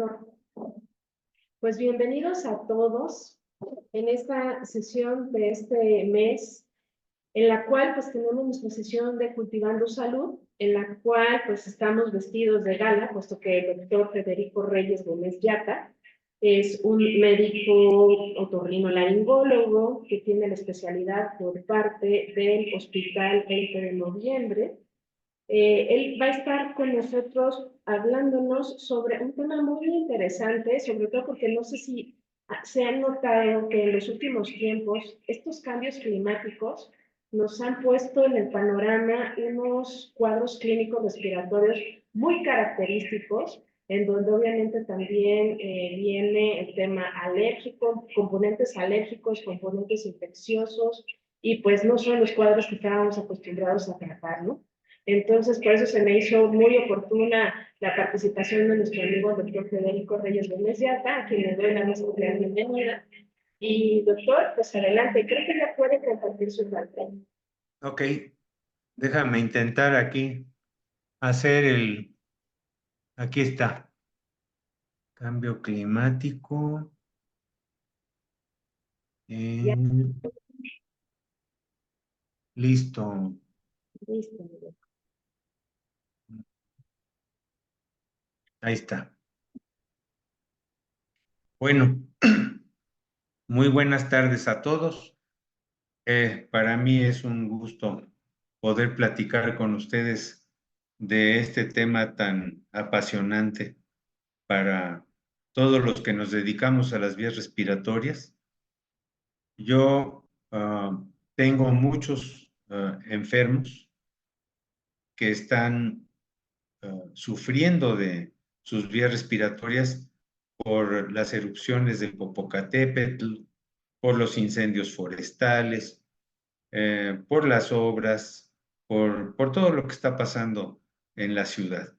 doctor. Pues bienvenidos a todos en esta sesión de este mes, en la cual pues tenemos nuestra sesión de Cultivando Salud, en la cual pues estamos vestidos de gala, puesto que el doctor Federico Reyes Gómez Yata es un médico otorrinolaringólogo que tiene la especialidad por parte del Hospital 20 de Noviembre. Él va a estar con nosotros hablándonos sobre un tema muy interesante, sobre todo porque no sé si se han notado que en los últimos tiempos estos cambios climáticos nos han puesto en el panorama unos cuadros clínicos respiratorios muy característicos, en donde obviamente también viene el tema alérgico, componentes alérgicos, componentes infecciosos, y pues no son los cuadros que estábamos acostumbrados a tratar, ¿no? Entonces, por eso se me hizo muy oportuna la participación de nuestro amigo doctor Federico Reyes Gómez Yata, a quien le doy la más cordial bienvenida. Y doctor, pues adelante, creo que ya puede compartir su pantalla. Ok, déjame intentar aquí hacer aquí está, cambio climático. Listo. Listo. Ahí está. Bueno, muy buenas tardes a todos. Para mí es un gusto poder platicar con ustedes de este tema tan apasionante para todos los que nos dedicamos a las vías respiratorias. Yo tengo muchos enfermos que están sufriendo de sus vías respiratorias por las erupciones del Popocatépetl, por los incendios forestales, por las obras, por todo lo que está pasando en la ciudad.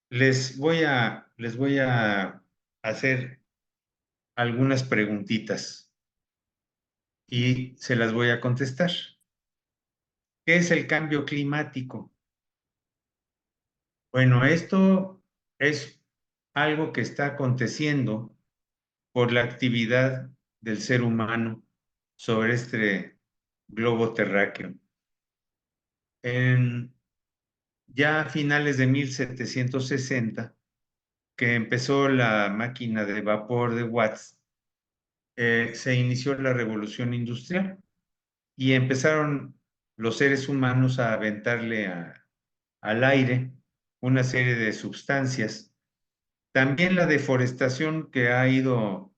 Les voy a hacer algunas preguntitas y se las voy a contestar. ¿Qué es el cambio climático? Bueno, esto es algo que está aconteciendo por la actividad del ser humano sobre este globo terráqueo. Ya a finales de 1760, que empezó la máquina de vapor de Watts, se inició la revolución industrial y empezaron los seres humanos a aventarle al aire una serie de sustancias. También la deforestación que ha ido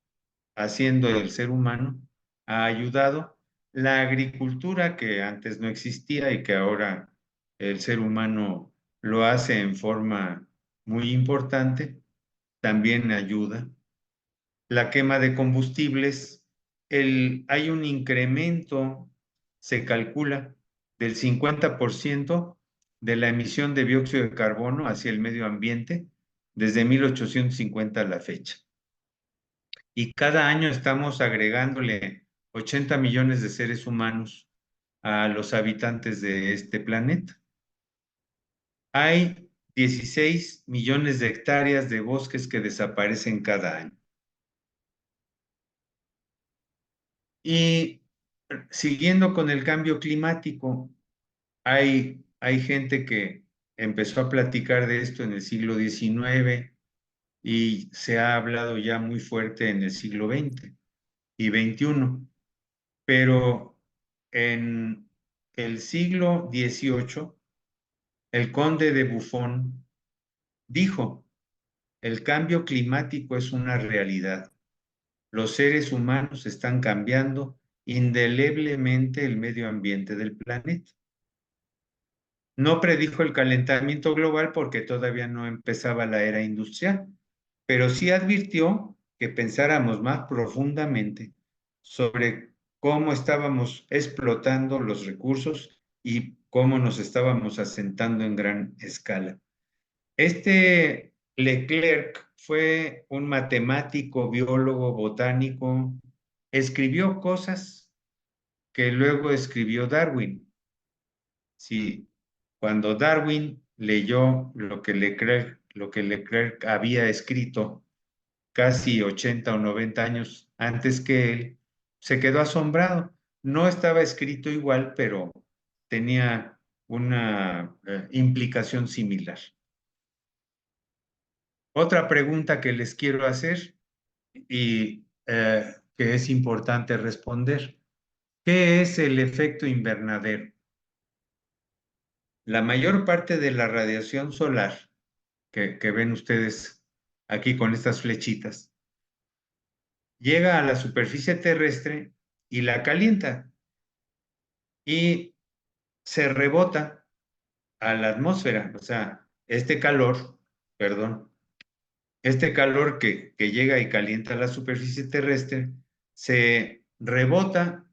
haciendo el ser humano ha ayudado. La agricultura que antes no existía y que ahora el ser humano lo hace en forma muy importante, también ayuda. La quema de combustibles, hay un incremento, se calcula, del 50% de la emisión de dióxido de carbono hacia el medio ambiente desde 1850 a la fecha. Y cada año estamos agregándole 80 millones de seres humanos a los habitantes de este planeta. Hay 16 millones de hectáreas de bosques que desaparecen cada año. Y siguiendo con el cambio climático, hay gente que empezó a platicar de esto en el siglo XIX y se ha hablado ya muy fuerte en el siglo XX y XXI. Pero en el siglo XVIII, el conde de Buffon dijo, el cambio climático es una realidad. Los seres humanos están cambiando indeleblemente el medio ambiente del planeta. No predijo el calentamiento global porque todavía no empezaba la era industrial, pero sí advirtió que pensáramos más profundamente sobre cómo estábamos explotando los recursos y cómo nos estábamos asentando en gran escala. Este Leclerc fue un matemático, biólogo, botánico, escribió cosas que luego escribió Darwin. Sí, cuando Darwin leyó lo que Leclerc había escrito casi 80 o 90 años antes que él, se quedó asombrado. No estaba escrito igual, pero tenía una implicación similar. Otra pregunta que les quiero hacer y que es importante responder. ¿Qué es el efecto invernadero? La mayor parte de la radiación solar que ven ustedes aquí con estas flechitas llega a la superficie terrestre y la calienta y se rebota a la atmósfera. O sea, este calor que llega y calienta la superficie terrestre se rebota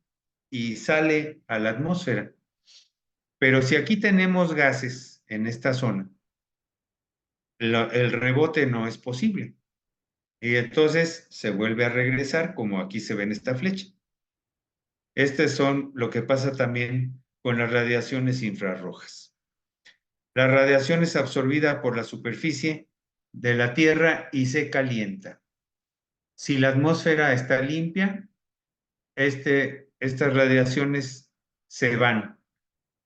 y sale a la atmósfera. Pero si aquí tenemos gases en esta zona, el rebote no es posible. Y entonces se vuelve a regresar, como aquí se ve en esta flecha. Este son lo que pasa también con las radiaciones infrarrojas. La radiación es absorbida por la superficie de la Tierra y se calienta. Si la atmósfera está limpia, estas radiaciones se van.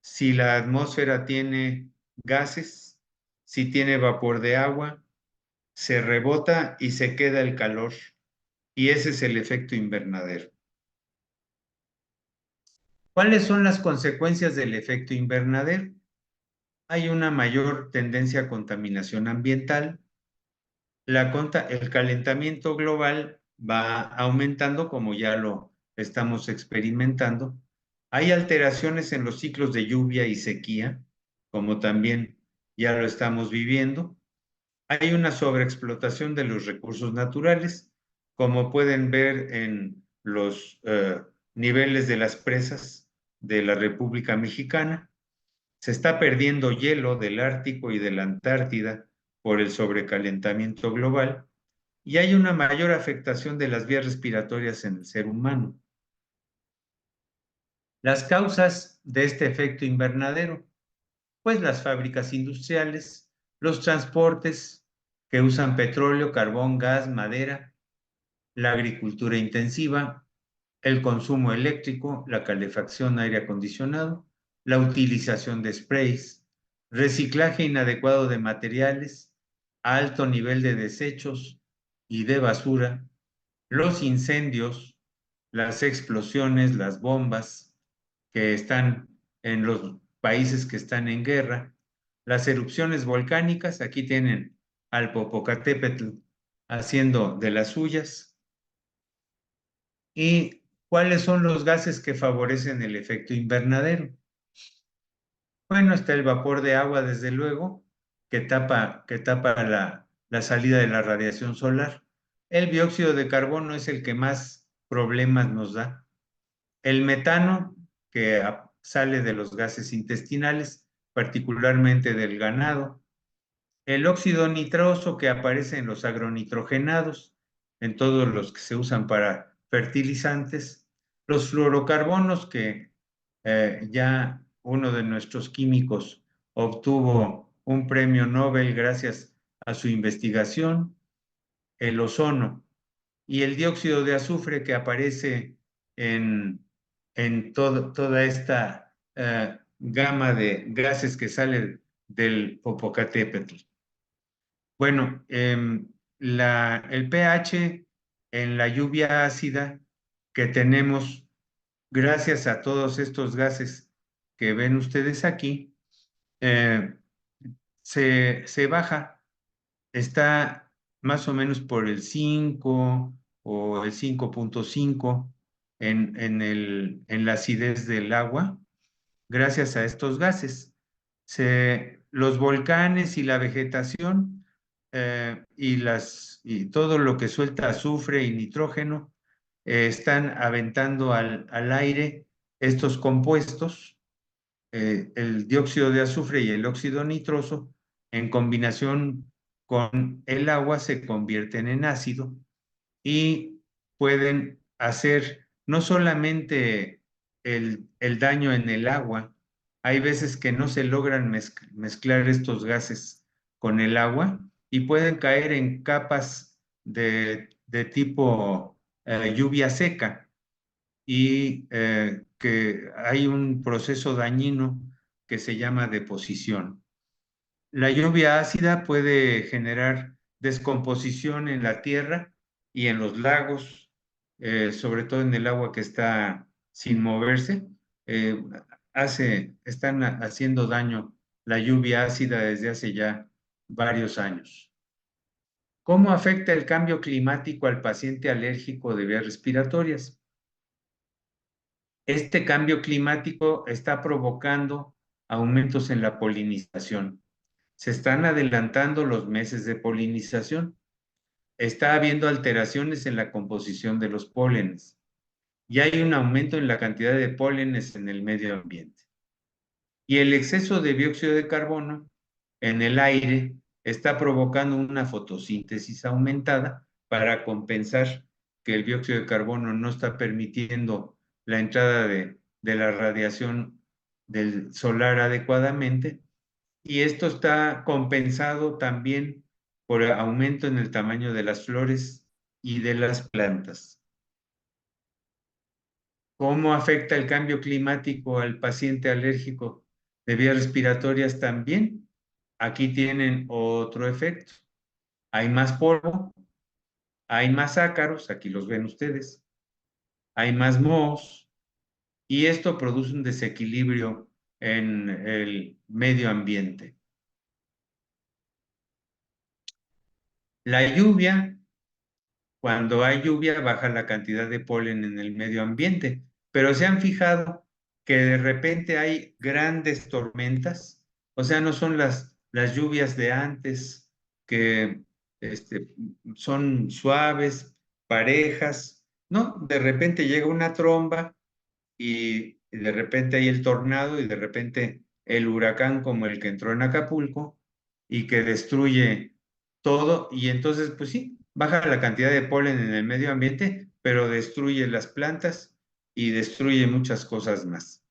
Si la atmósfera tiene gases, si tiene vapor de agua, se rebota y se queda el calor. Y ese es el efecto invernadero. ¿Cuáles son las consecuencias del efecto invernadero? Hay una mayor tendencia a contaminación ambiental. El calentamiento global va aumentando, como ya lo estamos experimentando. Hay alteraciones en los ciclos de lluvia y sequía, como también ya lo estamos viviendo. Hay una sobreexplotación de los recursos naturales, como pueden ver en los niveles de las presas de la República Mexicana. Se está perdiendo hielo del Ártico y de la Antártida por el sobrecalentamiento global y hay una mayor afectación de las vías respiratorias en el ser humano. Las causas de este efecto invernadero, pues las fábricas industriales, los transportes que usan petróleo, carbón, gas, madera, la agricultura intensiva, el consumo eléctrico, la calefacción, aire acondicionado, la utilización de sprays, reciclaje inadecuado de materiales, alto nivel de desechos y de basura, los incendios, las explosiones, las bombas que están en los países que están en guerra, las erupciones volcánicas, aquí tienen al Popocatépetl haciendo de las suyas. ¿Y cuáles son los gases que favorecen el efecto invernadero? Bueno, está el vapor de agua, desde luego, que tapa la salida de la radiación solar. El dióxido de carbono es el que más problemas nos da. El metano, que sale de los gases intestinales, particularmente del ganado. El óxido nitroso, que aparece en los agronitrogenados, en todos los que se usan para fertilizantes. Los fluorocarbonos, que ya uno de nuestros químicos obtuvo un premio Nobel gracias a su investigación. El ozono y el dióxido de azufre, que aparece en toda esta gama de gases que salen del Popocatépetl. Bueno, el pH en la lluvia ácida que tenemos gracias a todos estos gases que ven ustedes aquí, eh, se baja, está más o menos por el 5 o el 5.5 en la acidez del agua, gracias a estos gases. Los volcanes y la vegetación y todo lo que suelta azufre y nitrógeno están aventando al aire estos compuestos, el dióxido de azufre y el óxido nitroso, en combinación con el agua, se convierten en ácido y pueden hacer no solamente el daño en el agua. Hay veces que no se logran mezclar estos gases con el agua y pueden caer en capas de tipo lluvia seca y que hay un proceso dañino que se llama deposición. La lluvia ácida puede generar descomposición en la tierra y en los lagos, sobre todo en el agua que está sin moverse. Eh, están haciendo daño la lluvia ácida desde hace ya varios años. ¿Cómo afecta el cambio climático al paciente alérgico de vías respiratorias? Este cambio climático está provocando aumentos en la polinización. Se están adelantando los meses de polinización. Está habiendo alteraciones en la composición de los pólenes y hay un aumento en la cantidad de pólenes en el medio ambiente. Y el exceso de dióxido de carbono en el aire está provocando una fotosíntesis aumentada para compensar que el dióxido de carbono no está permitiendo la entrada de la radiación del solar adecuadamente, y esto está compensado también por aumento en el tamaño de las flores y de las plantas. ¿Cómo afecta el cambio climático al paciente alérgico de vías respiratorias también? Aquí tienen otro efecto. Hay más polvo, hay más ácaros, aquí los ven ustedes, hay más mohos, y esto produce un desequilibrio en el medio ambiente. La lluvia, cuando hay lluvia, baja la cantidad de polen en el medio ambiente, pero se han fijado que de repente hay grandes tormentas, o sea, no son las lluvias de antes que este, son suaves, parejas, no, de repente llega una tromba y de repente hay el tornado y de repente el huracán como el que entró en Acapulco y que destruye todo, y entonces pues sí, baja la cantidad de polen en el medio ambiente, pero destruye las plantas y destruye muchas cosas más.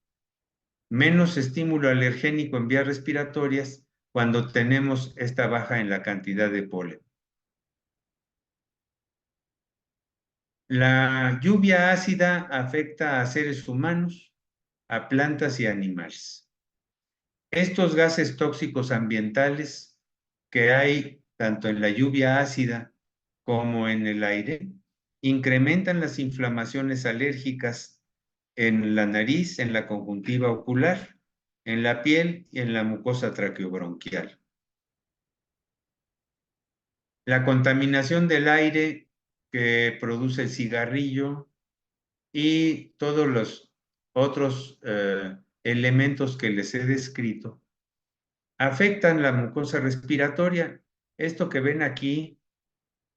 Menos estímulo alergénico en vías respiratorias cuando tenemos esta baja en la cantidad de polen. La lluvia ácida afecta a seres humanos, a plantas y animales. Estos gases tóxicos ambientales que hay tanto en la lluvia ácida como en el aire incrementan las inflamaciones alérgicas en la nariz, en la conjuntiva ocular, en la piel y en la mucosa traqueobronquial. La contaminación del aire que produce el cigarrillo y todos los otros elementos que les he descrito afectan la mucosa respiratoria. Esto que ven aquí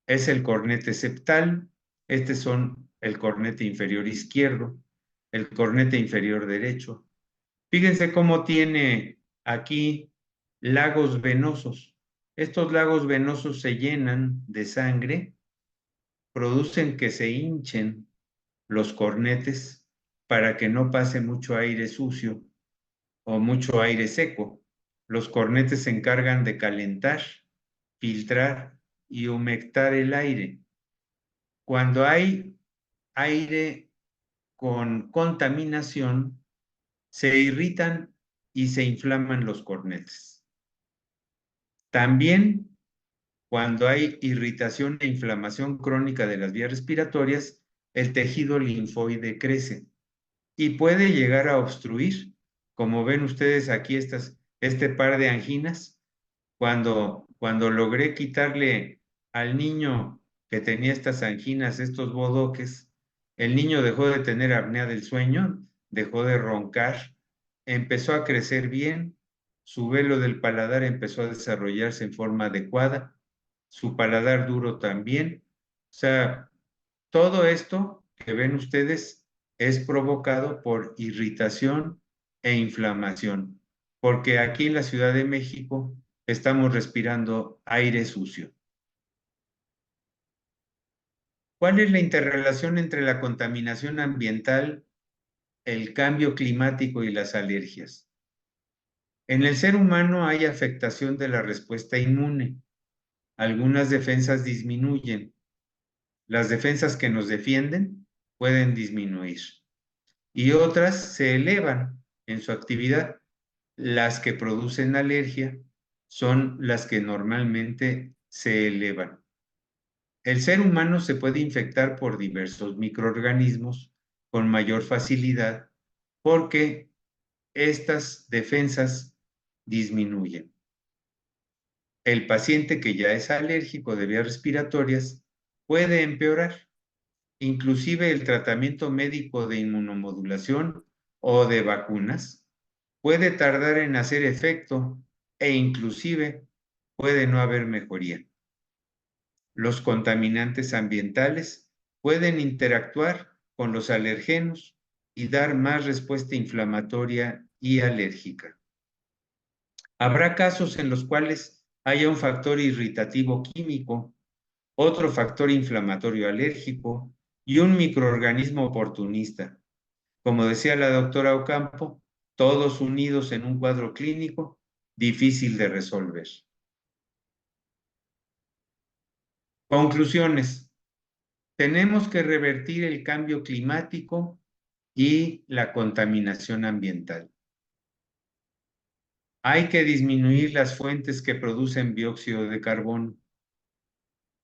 es el cornete septal, este son el cornete inferior izquierdo, el cornete inferior derecho. Fíjense cómo tiene aquí lagos venosos. Estos lagos venosos se llenan de sangre, producen que se hinchen los cornetes para que no pase mucho aire sucio o mucho aire seco. Los cornetes se encargan de calentar, filtrar y humectar el aire. Cuando hay aire con contaminación, se irritan y se inflaman los cornetes. También, cuando hay irritación e inflamación crónica de las vías respiratorias, el tejido linfoide crece y puede llegar a obstruir, como ven ustedes aquí este par de anginas. Cuando logré quitarle al niño que tenía estas anginas, estos bodoques, el niño dejó de tener apnea del sueño, dejó de roncar, empezó a crecer bien, su velo del paladar empezó a desarrollarse en forma adecuada, su paladar duro también. O sea, todo esto que ven ustedes es provocado por irritación e inflamación, porque aquí en la Ciudad de México estamos respirando aire sucio. ¿Cuál es la interrelación entre la contaminación ambiental, el cambio climático y las alergias? En el ser humano hay afectación de la respuesta inmune. Algunas defensas disminuyen las defensas que nos defienden pueden disminuir y otras se elevan en su actividad. Las que producen alergia son las que normalmente se elevan. El ser humano se puede infectar por diversos microorganismos con mayor facilidad porque estas defensas disminuyen. El paciente que ya es alérgico de vías respiratorias puede empeorar. Inclusive el tratamiento médico de inmunomodulación o de vacunas puede tardar en hacer efecto e inclusive puede no haber mejoría. Los contaminantes ambientales pueden interactuar con los alergenos y dar más respuesta inflamatoria y alérgica. Habrá casos en los cuales haya un factor irritativo químico, otro factor inflamatorio alérgico y un microorganismo oportunista. Como decía la doctora Ocampo, todos unidos en un cuadro clínico difícil de resolver. Conclusiones. Tenemos que revertir el cambio climático y la contaminación ambiental. Hay que disminuir las fuentes que producen dióxido de carbono.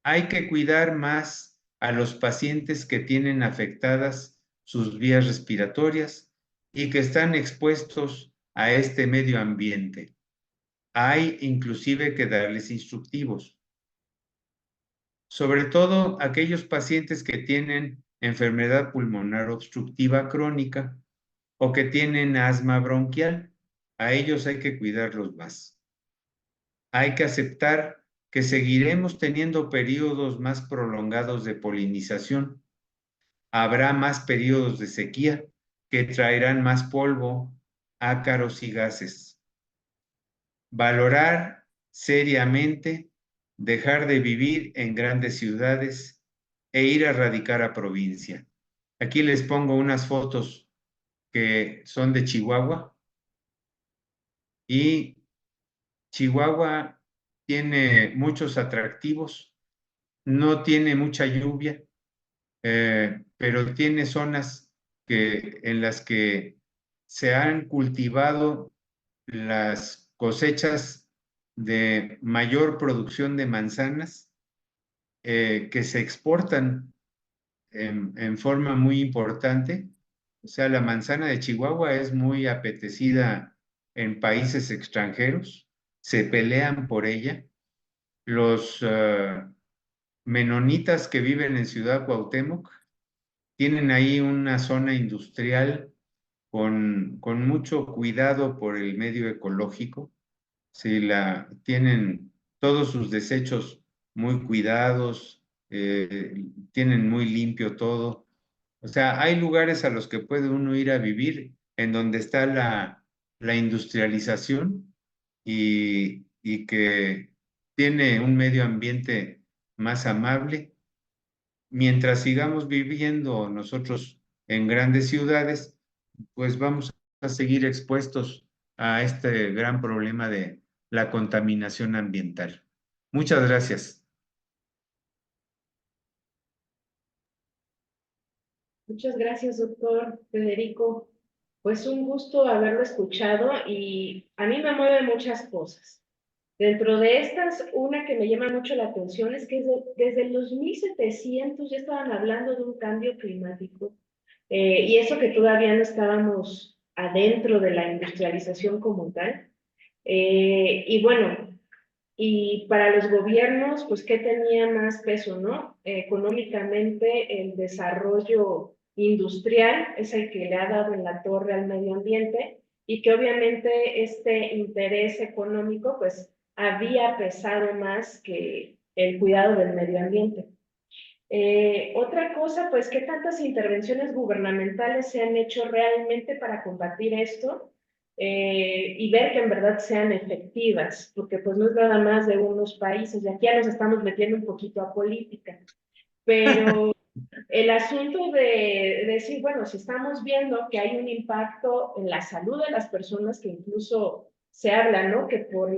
Hay que cuidar más a los pacientes que tienen afectadas sus vías respiratorias y que están expuestos a este medio ambiente. Hay inclusive que darles instructivos. Sobre todo aquellos pacientes que tienen enfermedad pulmonar obstructiva crónica o que tienen asma bronquial, a ellos hay que cuidarlos más. Hay que aceptar que seguiremos teniendo periodos más prolongados de polinización. Habrá más periodos de sequía que traerán más polvo, ácaros y gases. Valorar seriamente dejar de vivir en grandes ciudades e ir a radicar a provincia. Aquí les pongo unas fotos que son de Chihuahua y Chihuahua tiene muchos atractivos, no tiene mucha lluvia, pero tiene zonas en las que se han cultivado las cosechas de mayor producción de manzanas que se exportan en forma muy importante. O sea, la manzana de Chihuahua es muy apetecida en países extranjeros, se pelean por ella. Los menonitas que viven en Ciudad Cuauhtémoc tienen ahí una zona industrial con mucho cuidado por el medio ecológico. Sí, tienen todos sus desechos muy cuidados, tienen muy limpio todo. O sea, hay lugares a los que puede uno ir a vivir en donde está la industrialización y que tiene un medio ambiente más amable. Mientras sigamos viviendo nosotros en grandes ciudades, pues vamos a seguir expuestos a este gran problema de la contaminación ambiental. Muchas gracias. Muchas gracias, doctor Federico. Pues un gusto haberlo escuchado y a mí me mueven muchas cosas. Dentro de estas, una que me llama mucho la atención es que desde los 1700 ya estaban hablando de un cambio climático, y eso que todavía no estábamos adentro de la industrialización como tal. Y bueno, y para los gobiernos, pues, ¿qué tenía más peso, no? Económicamente, el desarrollo industrial es el que le ha dado en la torre al medio ambiente y que obviamente este interés económico, pues, había pesado más que el cuidado del medio ambiente. Otra cosa, pues, ¿qué tantas intervenciones gubernamentales se han hecho realmente para combatir esto? Y ver que en verdad sean efectivas, porque pues no es nada más de unos países, y aquí ya nos estamos metiendo un poquito a política, pero el asunto de decir, bueno, si estamos viendo que hay un impacto en la salud de las personas, que incluso se habla, ¿no? Que por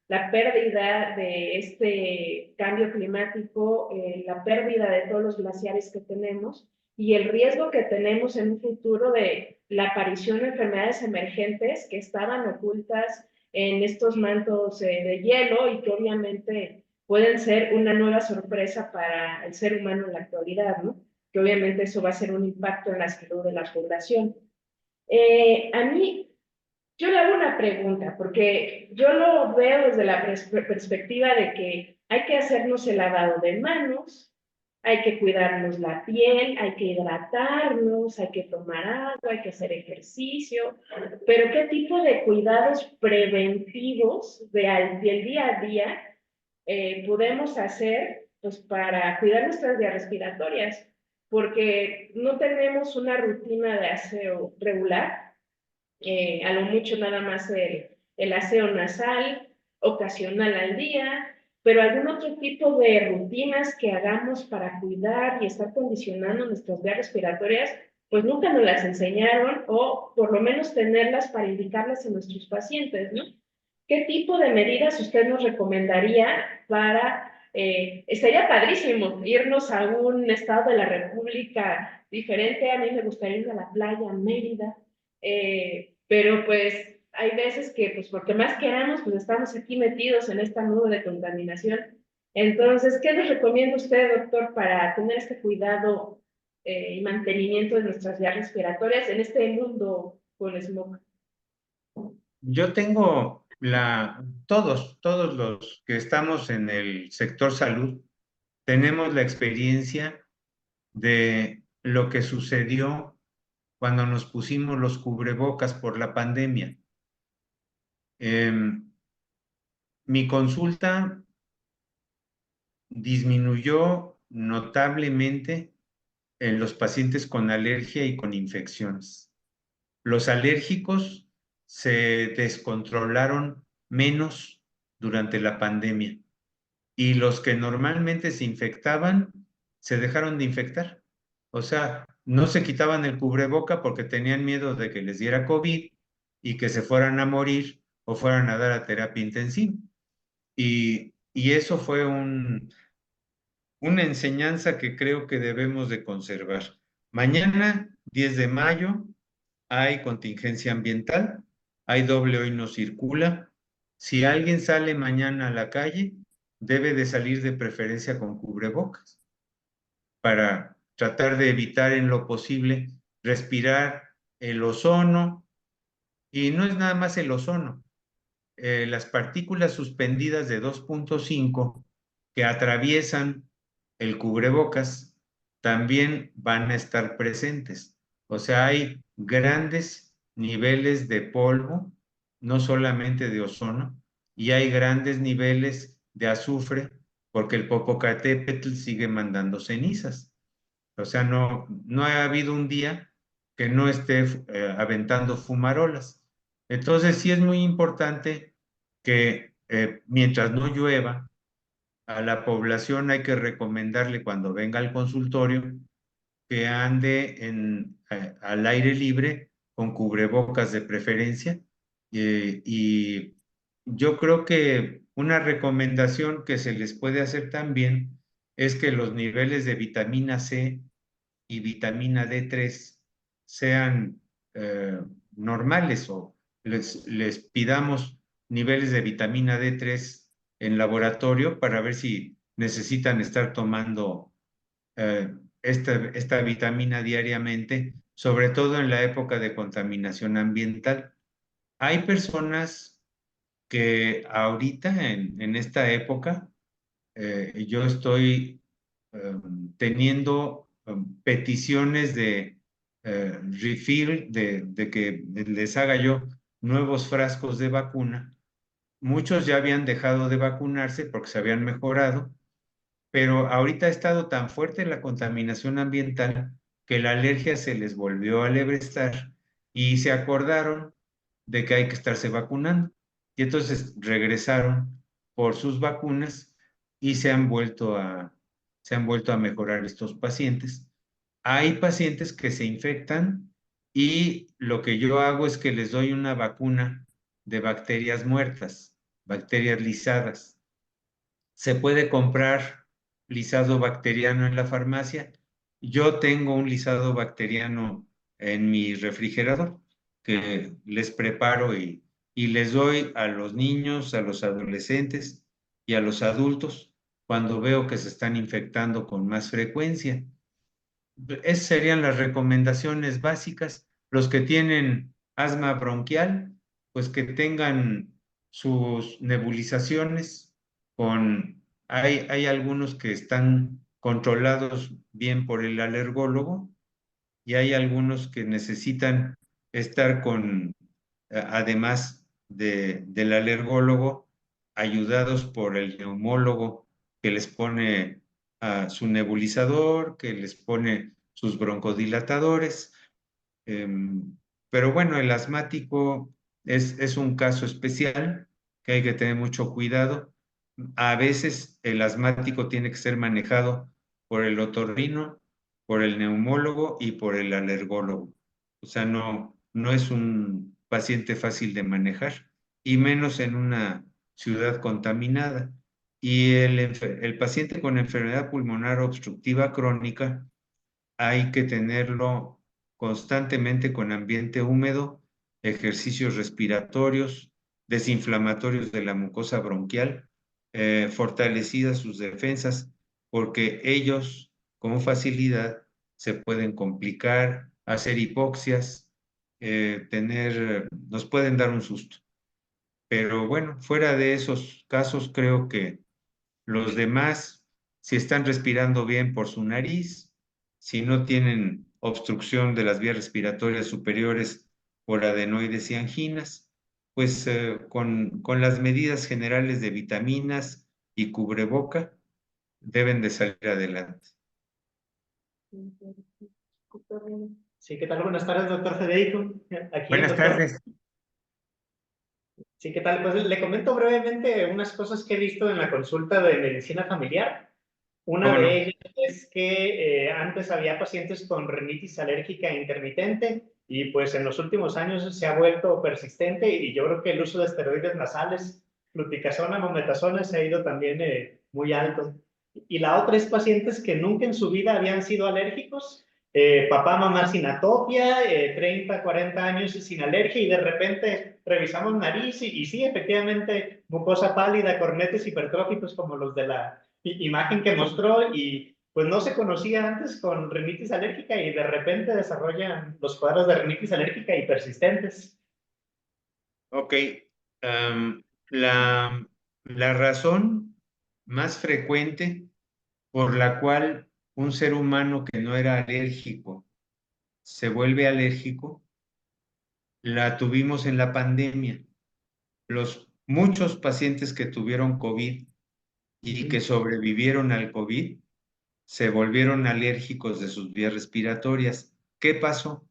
la pérdida de este cambio climático, la pérdida de todos los glaciares que tenemos y el riesgo que tenemos en un futuro de la aparición de enfermedades emergentes que estaban ocultas en estos mantos de hielo y que obviamente pueden ser una nueva sorpresa para el ser humano en la actualidad, ¿no? Que obviamente eso va a ser un impacto en la salud de la población. A mí, yo le hago una pregunta, porque yo lo veo desde la perspectiva de que hay que hacernos el lavado de manos, hay que cuidarnos la piel, hay que hidratarnos, hay que tomar agua, hay que hacer ejercicio, pero ¿qué tipo de cuidados preventivos del día a día podemos hacer pues, para cuidar nuestras vías respiratorias? Porque no tenemos una rutina de aseo regular, a lo mucho nada más el aseo nasal, ocasional al día, pero algún otro tipo de rutinas que hagamos para cuidar y estar condicionando nuestras vías respiratorias, pues nunca nos las enseñaron o por lo menos tenerlas para indicarlas a nuestros pacientes, ¿no? ¿Qué tipo de medidas usted nos recomendaría para, estaría padrísimo irnos a un estado de la República diferente? A mí me gustaría ir a la playa, a Mérida, pero pues hay veces que, pues porque más queramos, pues estamos aquí metidos en esta nube de contaminación. Entonces, ¿qué nos recomienda usted, doctor, para tener este cuidado y mantenimiento de nuestras vías respiratorias en este mundo con smog? Yo tengo todos los que estamos en el sector salud, tenemos la experiencia de lo que sucedió cuando nos pusimos los cubrebocas por la pandemia. Mi consulta disminuyó notablemente en los pacientes con alergia y con infecciones. Los alérgicos se descontrolaron menos durante la pandemia y los que normalmente se infectaban se dejaron de infectar. O sea, no se quitaban el cubreboca porque tenían miedo de que les diera COVID y que se fueran a morir o fueran a dar a terapia intensiva. Y eso fue una enseñanza que creo que debemos de conservar. Mañana, 10 de mayo, hay contingencia ambiental, hay doble hoy no circula. Si alguien sale mañana a la calle, debe de salir de preferencia con cubrebocas para tratar de evitar en lo posible respirar el ozono. Y no es nada más el ozono, las partículas suspendidas de 2.5 que atraviesan el cubrebocas también van a estar presentes. O sea, hay grandes niveles de polvo, no solamente de ozono, y hay grandes niveles de azufre porque el Popocatépetl sigue mandando cenizas. O sea, no ha habido un día que no esté aventando fumarolas. Entonces, sí es muy importante que mientras no llueva, a la población hay que recomendarle cuando venga al consultorio que ande al aire libre con cubrebocas de preferencia. Y yo creo que una recomendación que se les puede hacer también es que los niveles de vitamina C y vitamina D3 sean normales o les pidamos niveles de vitamina D3 en laboratorio para ver si necesitan estar tomando esta vitamina diariamente, sobre todo en la época de contaminación ambiental. Hay personas que ahorita, en esta época, yo estoy teniendo peticiones de refill, de que les haga yo nuevos frascos de vacuna. Muchos ya habían dejado de vacunarse porque se habían mejorado, pero ahorita ha estado tan fuerte la contaminación ambiental que la alergia se les volvió a alebrestar y se acordaron de que hay que estarse vacunando. Y entonces regresaron por sus vacunas y se han vuelto a mejorar estos pacientes. Hay pacientes que se infectan y lo que yo hago es que les doy una vacuna de bacterias muertas. bacterias lisadas. Se puede comprar lisado bacteriano en la farmacia. Yo tengo un lisado bacteriano en mi refrigerador que les preparo y les doy a los niños, a los adolescentes y a los adultos cuando veo que se están infectando con más frecuencia. Esas serían las recomendaciones básicas. Los que tienen asma bronquial, pues que tengan sus nebulizaciones con... Hay algunos que están controlados bien por el alergólogo y hay algunos que necesitan estar con, además del alergólogo, ayudados por el neumólogo que les pone su nebulizador, que les pone sus broncodilatadores. Pero bueno, el asmático es un caso especial que hay que tener mucho cuidado. A veces el asmático tiene que ser manejado por el otorrino, por el neumólogo y por el alergólogo. O sea, no es un paciente fácil de manejar, y menos en una ciudad contaminada. Y el paciente con enfermedad pulmonar obstructiva crónica hay que tenerlo constantemente con ambiente húmedo, ejercicios respiratorios, desinflamatorios de la mucosa bronquial, fortalecidas sus defensas, porque ellos con facilidad se pueden complicar, hacer hipoxias, nos pueden dar un susto. Pero bueno, fuera de esos casos, creo que los demás, si están respirando bien por su nariz, si no tienen obstrucción de las vías respiratorias superiores por adenoides y anginas, pues con las medidas generales de vitaminas y cubreboca deben de salir adelante. Sí, ¿qué tal? Buenas tardes, doctor Federico. Aquí el Buenas doctor. tardes. Sí, ¿qué tal? Pues le comento brevemente unas cosas que he visto en la consulta de medicina familiar. Una ¿Cómo de no? ellas es que antes había pacientes con rinitis alérgica intermitente y pues en los últimos años se ha vuelto persistente y yo creo que el uso de esteroides nasales, fluticasona, mometasona, se ha ido también muy alto. Y la otra es pacientes que nunca en su vida habían sido alérgicos, papá, mamá sin atopia, 30, 40 años sin alergia y de repente revisamos nariz y sí, efectivamente, mucosa pálida, cornetes hipertróficos como los de la imagen que mostró y pues no se conocía antes con rinitis alérgica y de repente desarrollan los cuadros de rinitis alérgica y persistentes. Ok. Um, la razón más frecuente por la cual un ser humano que no era alérgico se vuelve alérgico, la tuvimos en la pandemia. Muchos pacientes que tuvieron COVID y que sobrevivieron al COVID se volvieron alérgicos de sus vías respiratorias. ¿Qué pasó?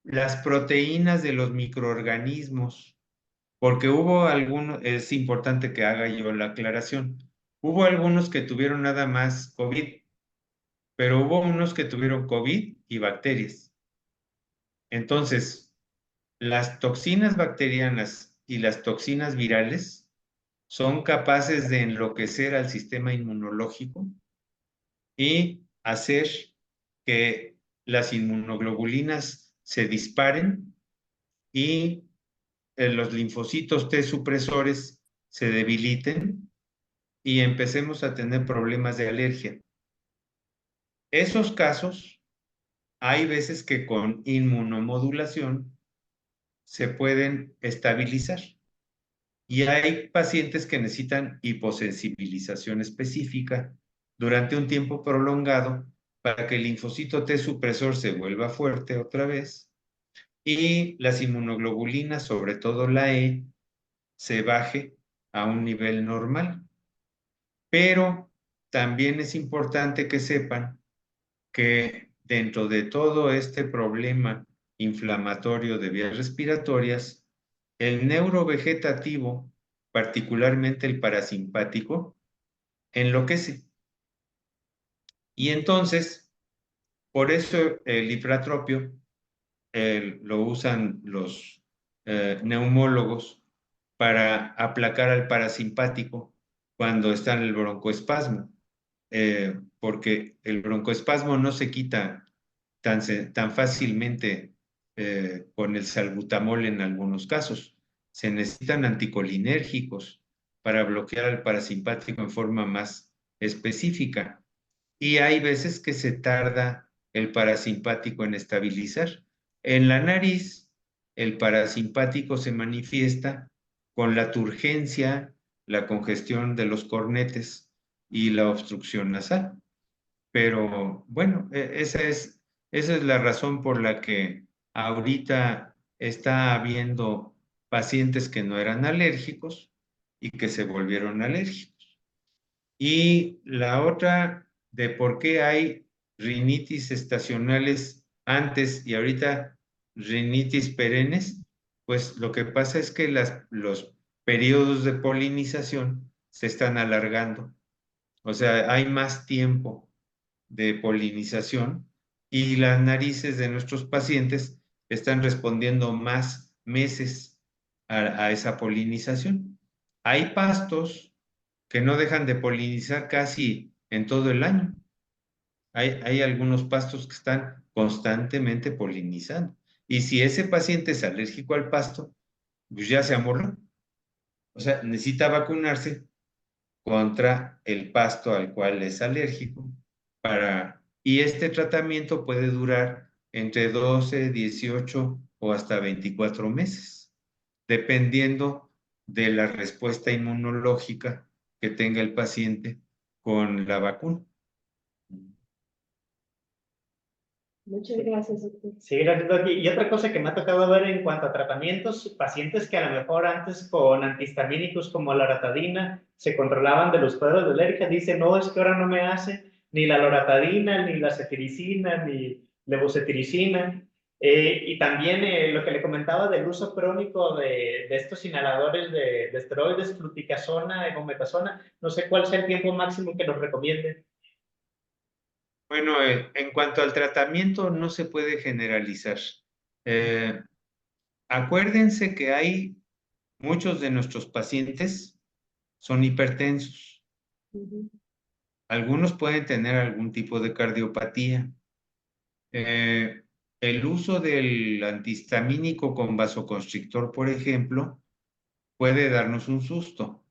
Las proteínas de los microorganismos, porque hubo algunos, es importante que haga yo la aclaración, hubo algunos que tuvieron nada más COVID, pero hubo unos que tuvieron COVID y bacterias. Entonces, las toxinas bacterianas y las toxinas virales son capaces de enloquecer al sistema inmunológico y hacer que las inmunoglobulinas se disparen y los linfocitos T supresores se debiliten y empecemos a tener problemas de alergia. Esos casos, hay veces que con inmunomodulación se pueden estabilizar. Y hay pacientes que necesitan hiposensibilización específica durante un tiempo prolongado para que el linfocito T supresor se vuelva fuerte otra vez y las inmunoglobulinas, sobre todo la E, se baje a un nivel normal. Pero también es importante que sepan que dentro de todo este problema inflamatorio de vías respiratorias, el neurovegetativo, particularmente el parasimpático, enloquece. Y entonces, por eso el ifratropio lo usan los neumólogos para aplacar al parasimpático cuando está en el broncoespasmo, porque el broncoespasmo no se quita tan fácilmente con el salbutamol en algunos casos. Se necesitan anticolinérgicos para bloquear al parasimpático en forma más específica. Y hay veces que se tarda el parasimpático en estabilizar. En la nariz, el parasimpático se manifiesta con la turgencia, la congestión de los cornetes y la obstrucción nasal. Pero bueno, esa es la razón por la que ahorita está habiendo pacientes que no eran alérgicos y que se volvieron alérgicos. Y la otra de por qué hay rinitis estacionales antes y ahorita rinitis perennes, pues lo que pasa es que los periodos de polinización se están alargando. O sea, hay más tiempo de polinización y las narices de nuestros pacientes están respondiendo más meses a esa polinización. Hay pastos que no dejan de polinizar casi en todo el año. Hay algunos pastos que están constantemente polinizando. Y si ese paciente es alérgico al pasto, pues ya se amoló. O sea, necesita vacunarse contra el pasto al cual es alérgico y este tratamiento puede durar entre 12, 18 o hasta 24 meses, dependiendo de la respuesta inmunológica que tenga el paciente con la vacuna. Muchas gracias, doctor. Sí, gracias, Doc. Y otra cosa que me ha tocado ver en cuanto a tratamientos, pacientes que a lo mejor antes con antihistamínicos como la loratadina se controlaban de los cuadros de alergia, dicen, no, es que ahora no me hace ni la loratadina, ni la cetiricina, ni levocetiricina. Y también lo que le comentaba del uso crónico de estos inhaladores de esteroides, fluticasona, egometasona, no sé cuál sea el tiempo máximo que los recomienden. Bueno, en cuanto al tratamiento, no se puede generalizar. Acuérdense que hay muchos de nuestros pacientes son hipertensos. Algunos pueden tener algún tipo de cardiopatía. El uso del antihistamínico con vasoconstrictor, por ejemplo, puede darnos un susto. O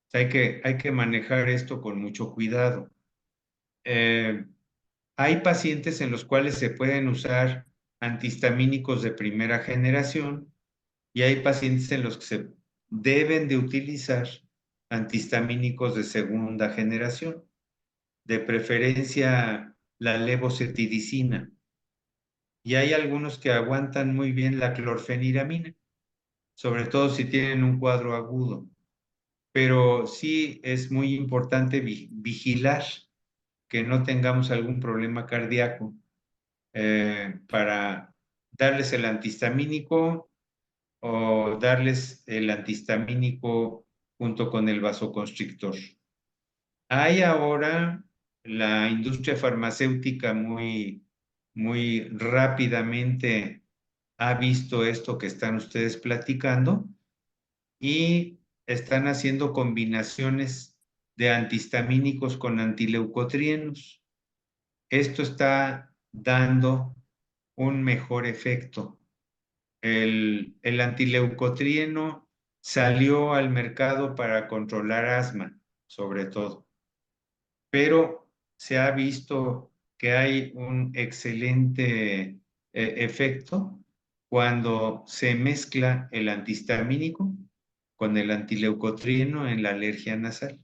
sea, hay que manejar esto con mucho cuidado. Hay pacientes en los cuales se pueden usar antihistamínicos de primera generación y hay pacientes en los que se deben de utilizar antihistamínicos de segunda generación, de preferencia la levocetiricina. Y hay algunos que aguantan muy bien la clorfeniramina, sobre todo si tienen un cuadro agudo. Pero sí es muy importante vigilar que no tengamos algún problema cardíaco para darles el antihistamínico o darles el antihistamínico junto con el vasoconstrictor. Hay ahora la industria farmacéutica muy rápidamente ha visto esto que están ustedes platicando y están haciendo combinaciones de antihistamínicos con antileucotrienos. Esto está dando un mejor efecto. El antileucotrieno salió al mercado para controlar asma, sobre todo, pero se ha visto que hay un excelente efecto cuando se mezcla el antihistamínico con el antileucotrieno en la alergia nasal.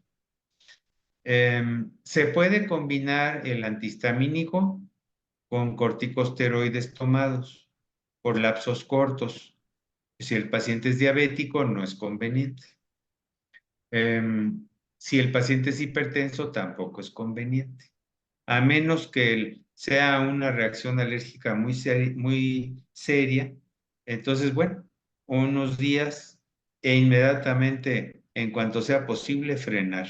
Se puede combinar el antihistamínico con corticosteroides tomados por lapsos cortos. Si el paciente es diabético, no es conveniente. Si el paciente es hipertenso, tampoco es conveniente. A menos que sea una reacción alérgica muy seria. Entonces, bueno, unos días e inmediatamente, en cuanto sea posible, frenar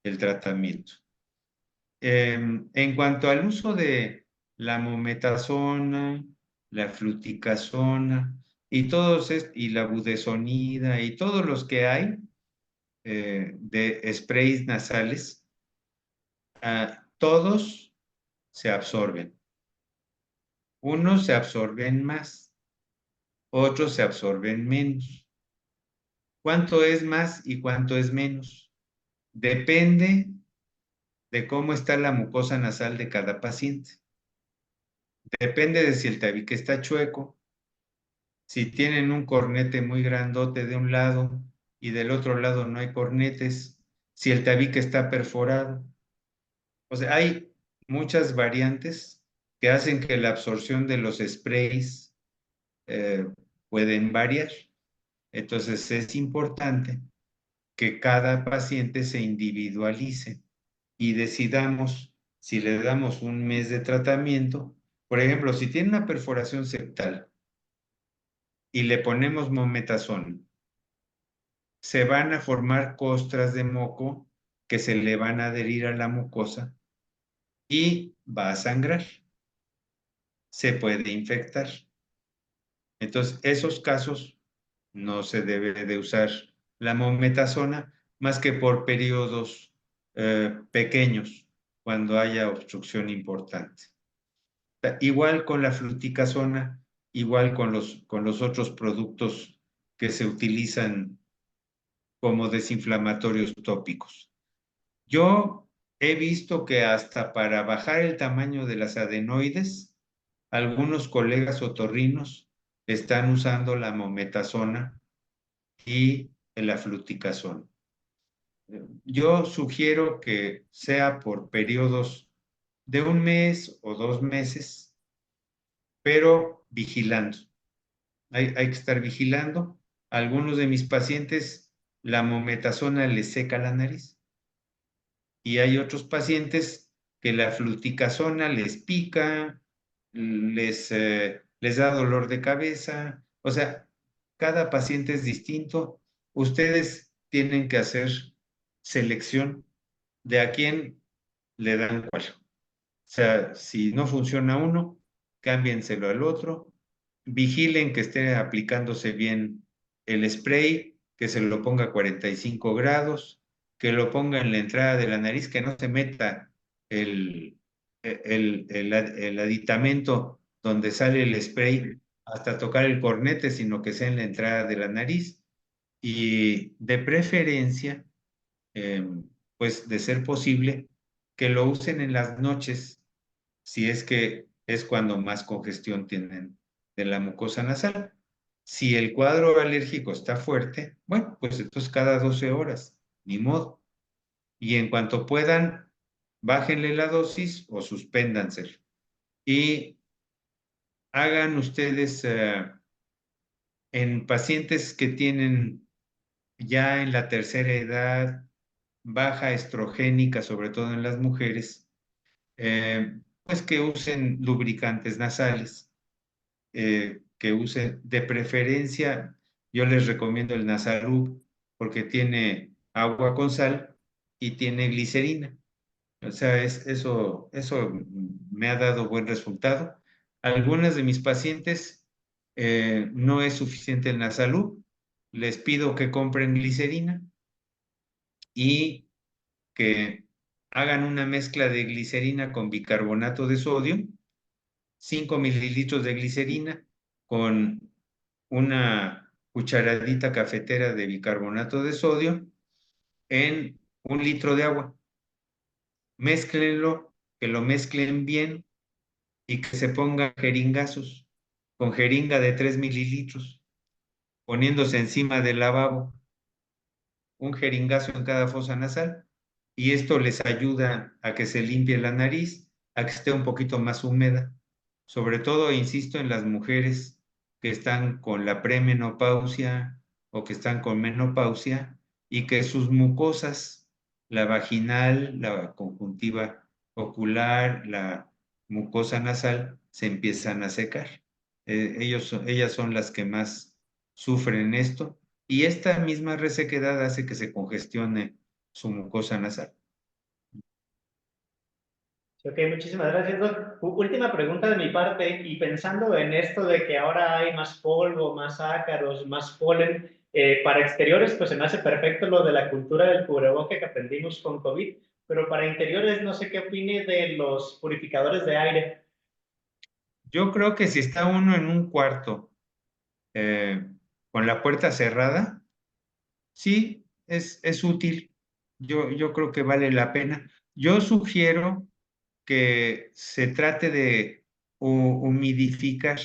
el tratamiento. En cuanto al uso de la mometasona, la fluticasona, y y la budesonida y todos los que hay de sprays nasales, todos se absorben. Unos se absorben más, otros se absorben menos. ¿Cuánto es más y cuánto es menos? Depende de cómo está la mucosa nasal de cada paciente. Depende de si el tabique está chueco, si tienen un cornete muy grandote de un lado y del otro lado no hay cornetes, si el tabique está perforado. O sea, hay muchas variantes que hacen que la absorción de los sprays pueden variar. Entonces es importante que cada paciente se individualice y decidamos si le damos un mes de tratamiento. Por ejemplo, si tiene una perforación septal y le ponemos mometasona, se van a formar costras de moco que se le van a adherir a la mucosa y va a sangrar. Se puede infectar. Entonces, esos casos no se debe de usar la mometasona más que por periodos pequeños, cuando haya obstrucción importante. Igual con la fluticasona, igual con los otros productos que se utilizan como desinflamatorios tópicos. Yo he visto que hasta para bajar el tamaño de las adenoides, algunos colegas otorrinos están usando la mometasona y la fluticasona. Yo sugiero que sea por periodos de un mes o 2 meses, pero vigilando. Hay que estar vigilando. A algunos de mis pacientes la mometasona les seca la nariz y hay otros pacientes que la fluticasona les pica, les da dolor de cabeza. O sea, cada paciente es distinto. Ustedes tienen que hacer selección de a quién le dan cuál. O sea, si no funciona uno, cámbienselo al otro. Vigilen que esté aplicándose bien el spray, que se lo ponga a 45 grados, que lo ponga en la entrada de la nariz, que no se meta el aditamento donde sale el spray hasta tocar el cornete, sino que sea en la entrada de la nariz. Y de preferencia, pues de ser posible, que lo usen en las noches, si es que es cuando más congestión tienen de la mucosa nasal. Si el cuadro alérgico está fuerte, bueno, pues entonces cada 12 horas, ni modo. Y en cuanto puedan, bájenle la dosis o suspéndanselo. Y hagan ustedes en pacientes que tienen ya en la tercera edad, baja estrogénica, sobre todo en las mujeres, pues que usen lubricantes nasales, que usen de preferencia, yo les recomiendo el Nasarub porque tiene agua con sal y tiene glicerina. O sea, eso me ha dado buen resultado. Algunas de mis pacientes no es suficiente el Nasalub, les pido que compren glicerina y que hagan una mezcla de glicerina con bicarbonato de sodio, 5 mililitros de glicerina con una cucharadita cafetera de bicarbonato de sodio en 1 litro de agua. Mézclenlo, que lo mezclen bien y que se pongan jeringazos con jeringa de 3 mililitros, poniéndose encima del lavabo, un jeringazo en cada fosa nasal, y esto les ayuda a que se limpie la nariz, a que esté un poquito más húmeda. Sobre todo, insisto, en las mujeres que están con la premenopausia o que están con menopausia y que sus mucosas, la vaginal, la conjuntiva ocular, la mucosa nasal, se empiezan a secar. Ellas son las que más sufren esto y esta misma resequedad hace que se congestione su mucosa nasal. Ok, muchísimas gracias, Doc. Última pregunta de mi parte, y pensando en esto de que ahora hay más polvo, más ácaros, más polen, para exteriores, pues se me hace perfecto lo de la cultura del cubreboca que aprendimos con COVID, pero para interiores no sé qué opine de los purificadores de aire. Yo creo que si está uno en un cuarto eh, con la puerta cerrada, sí, es útil. Yo creo que vale la pena. Yo sugiero que se trate de humidificar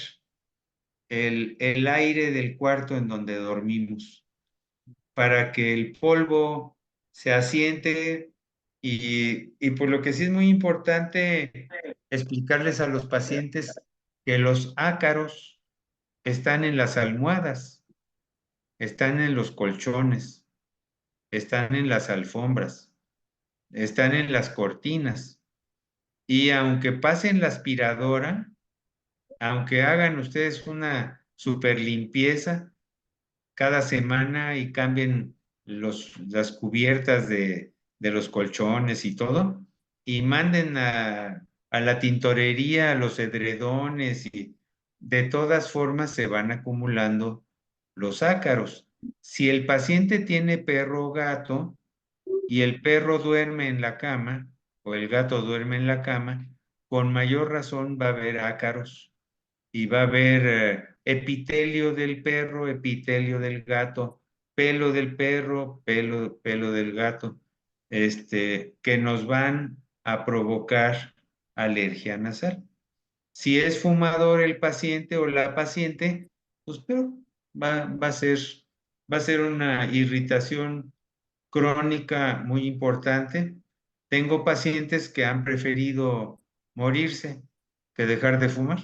el aire del cuarto en donde dormimos, para que el polvo se asiente y por lo que sí es muy importante explicarles a los pacientes que los ácaros están en las almohadas, están en los colchones, están en las alfombras, están en las cortinas. Y aunque pasen la aspiradora, aunque hagan ustedes una super limpieza cada semana y cambien las cubiertas de los colchones y todo, y manden a la tintorería, a los edredones, y de todas formas se van acumulando los ácaros. Si el paciente tiene perro o gato y el perro duerme en la cama o el gato duerme en la cama, con mayor razón va a haber ácaros y va a haber epitelio del perro, epitelio del gato, pelo del perro, pelo del gato, que nos van a provocar alergia nasal. Si es fumador el paciente o la paciente, pues pero va a ser una irritación crónica muy importante. Tengo pacientes que han preferido morirse que dejar de fumar.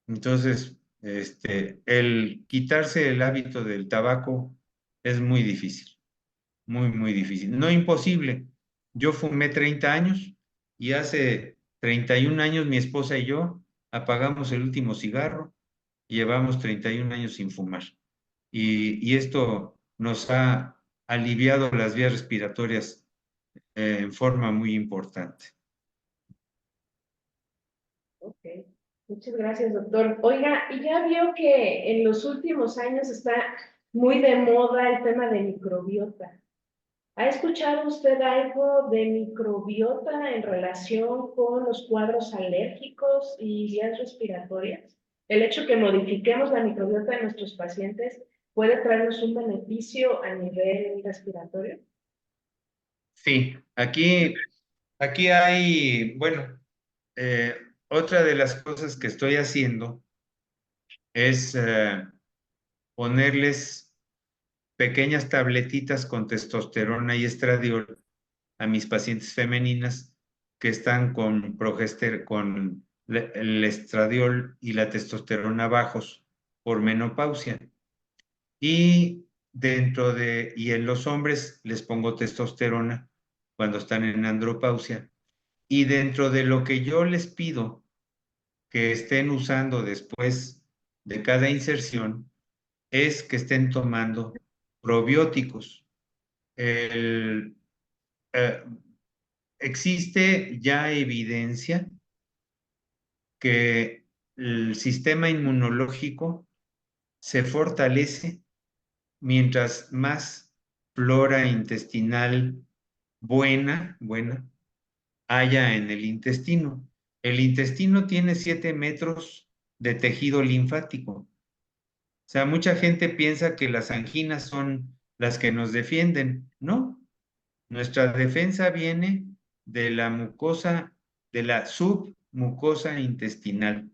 Entonces, el quitarse el hábito del tabaco es muy difícil, muy difícil. No imposible. Yo fumé 30 años y hace 31 años mi esposa y yo apagamos el último cigarro y llevamos 31 años sin fumar. Y esto nos ha aliviado las vías respiratorias en forma muy importante. Ok, muchas gracias, doctor. Oiga, y ya vio que en los últimos años está muy de moda el tema de microbiota. ¿Ha escuchado usted algo de microbiota en relación con los cuadros alérgicos y vías respiratorias? El hecho que modifiquemos la microbiota de nuestros pacientes puede traernos un beneficio a nivel respiratorio. Sí, aquí hay, bueno, otra de las cosas que estoy haciendo es ponerles pequeñas tabletitas con testosterona y estradiol a mis pacientes femeninas que están con el estradiol y la testosterona bajos por menopausia. Y en los hombres les pongo testosterona cuando están en andropausia. Y dentro de lo que yo les pido que estén usando después de cada inserción es que estén tomando probióticos. El, eh, Existe ya evidencia que el sistema inmunológico se fortalece mientras más flora intestinal buena haya en el intestino. El intestino tiene 7 metros de tejido linfático. O sea, mucha gente piensa que las anginas son las que nos defienden. No, nuestra defensa viene de la mucosa, de la submucosa intestinal.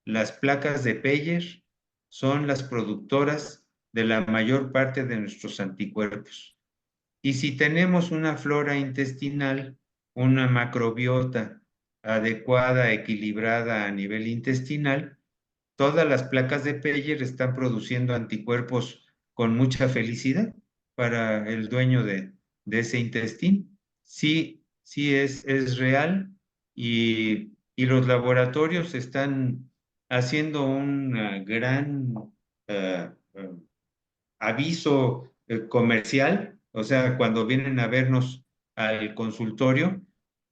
Las placas de Peyer son las productoras de la mayor parte de nuestros anticuerpos. Y si tenemos una flora intestinal, una macrobiota adecuada, equilibrada a nivel intestinal, todas las placas de Peyer están produciendo anticuerpos con mucha felicidad para el dueño de ese intestino. Sí, sí es real y los laboratorios están haciendo un gran uh, uh, aviso comercial, o sea, cuando vienen a vernos al consultorio,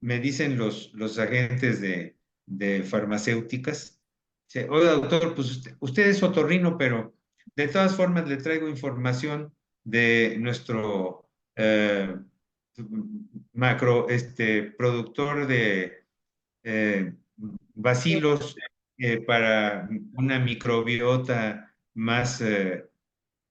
me dicen los agentes de farmacéuticas, dice, oiga, doctor, pues usted es otorrino, pero de todas formas le traigo información de nuestro productor de bacilos para una microbiota más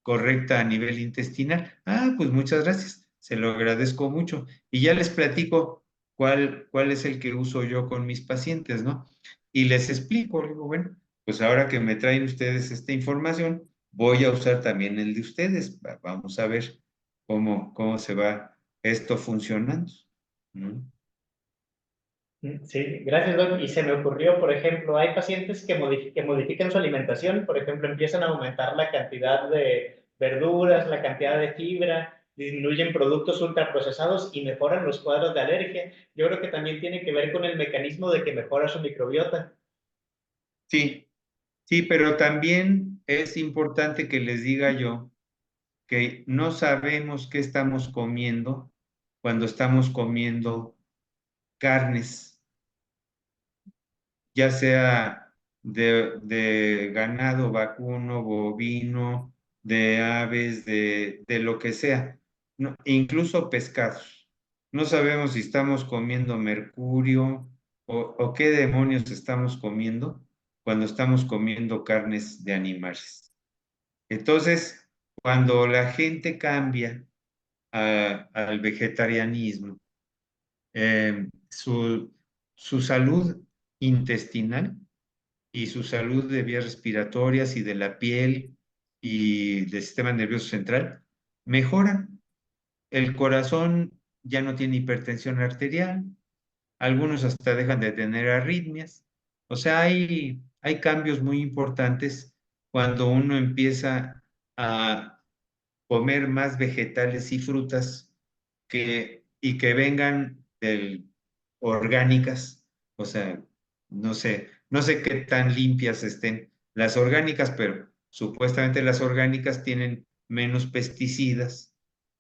correcta a nivel intestinal. Ah, pues muchas gracias, se lo agradezco mucho. Y ya les platico cuál es el que uso yo con mis pacientes, ¿no? Y les explico, le digo, bueno, pues ahora que me traen ustedes esta información, voy a usar también el de ustedes. Vamos a ver cómo se va esto funcionando. ¿No? Sí, gracias, Doc. Y se me ocurrió, por ejemplo, hay pacientes que modifican su alimentación, por ejemplo, empiezan a aumentar la cantidad de verduras, la cantidad de fibra, disminuyen productos ultraprocesados y mejoran los cuadros de alergia. Yo creo que también tiene que ver con el mecanismo de que mejora su microbiota. Sí, sí, pero también es importante que les diga yo que no sabemos qué estamos comiendo cuando estamos comiendo carnes, ya sea de ganado vacuno, bovino, de aves, de lo que sea, incluso pescados. No sabemos si estamos comiendo mercurio o qué demonios estamos comiendo cuando estamos comiendo carnes de animales. Entonces, cuando la gente cambia al vegetarianismo, su salud intestinal y su salud de vías respiratorias y de la piel y del sistema nervioso central mejoran. El corazón ya no tiene hipertensión arterial, algunos hasta dejan de tener arritmias. O sea, hay cambios muy importantes cuando uno empieza a comer más vegetales y frutas y que vengan orgánicas, o sea, no sé qué tan limpias estén las orgánicas, pero supuestamente las orgánicas tienen menos pesticidas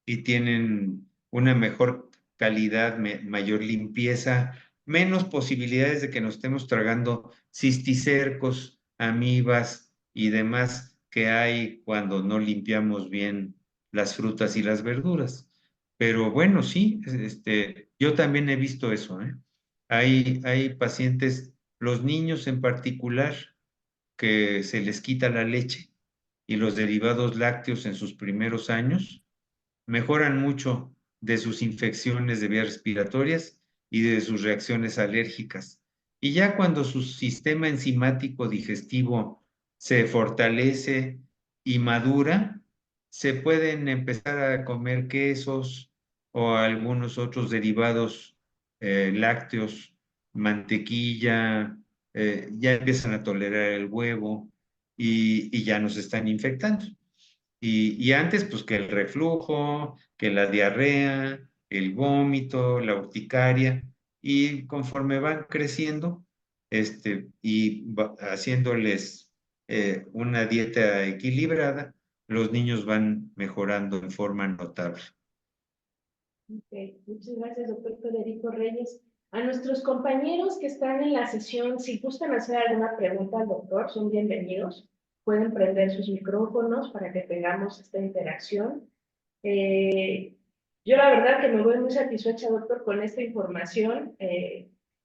y tienen una mejor calidad, mayor limpieza, menos posibilidades de que nos estemos tragando cisticercos, amibas y demás que hay cuando no limpiamos bien las frutas y las verduras. Pero bueno, sí, yo también he visto eso, ¿eh? Hay pacientes, los niños en particular, que se les quita la leche y los derivados lácteos en sus primeros años, mejoran mucho de sus infecciones de vías respiratorias y de sus reacciones alérgicas. Y ya cuando su sistema enzimático digestivo se fortalece y madura, se pueden empezar a comer quesos o algunos otros derivados lácteos, mantequilla, ya empiezan a tolerar el huevo y ya nos están infectando. Y antes, pues que el reflujo, que la diarrea, el vómito, la urticaria, y conforme van creciendo, haciéndoles una dieta equilibrada, los niños van mejorando en forma notable. Okay. Muchas gracias, doctor Federico Reyes. A nuestros compañeros que están en la sesión, si gustan hacer alguna pregunta al doctor, son bienvenidos. Pueden prender sus micrófonos para que tengamos esta interacción. Yo la verdad que me voy muy satisfecha, doctor, con esta información,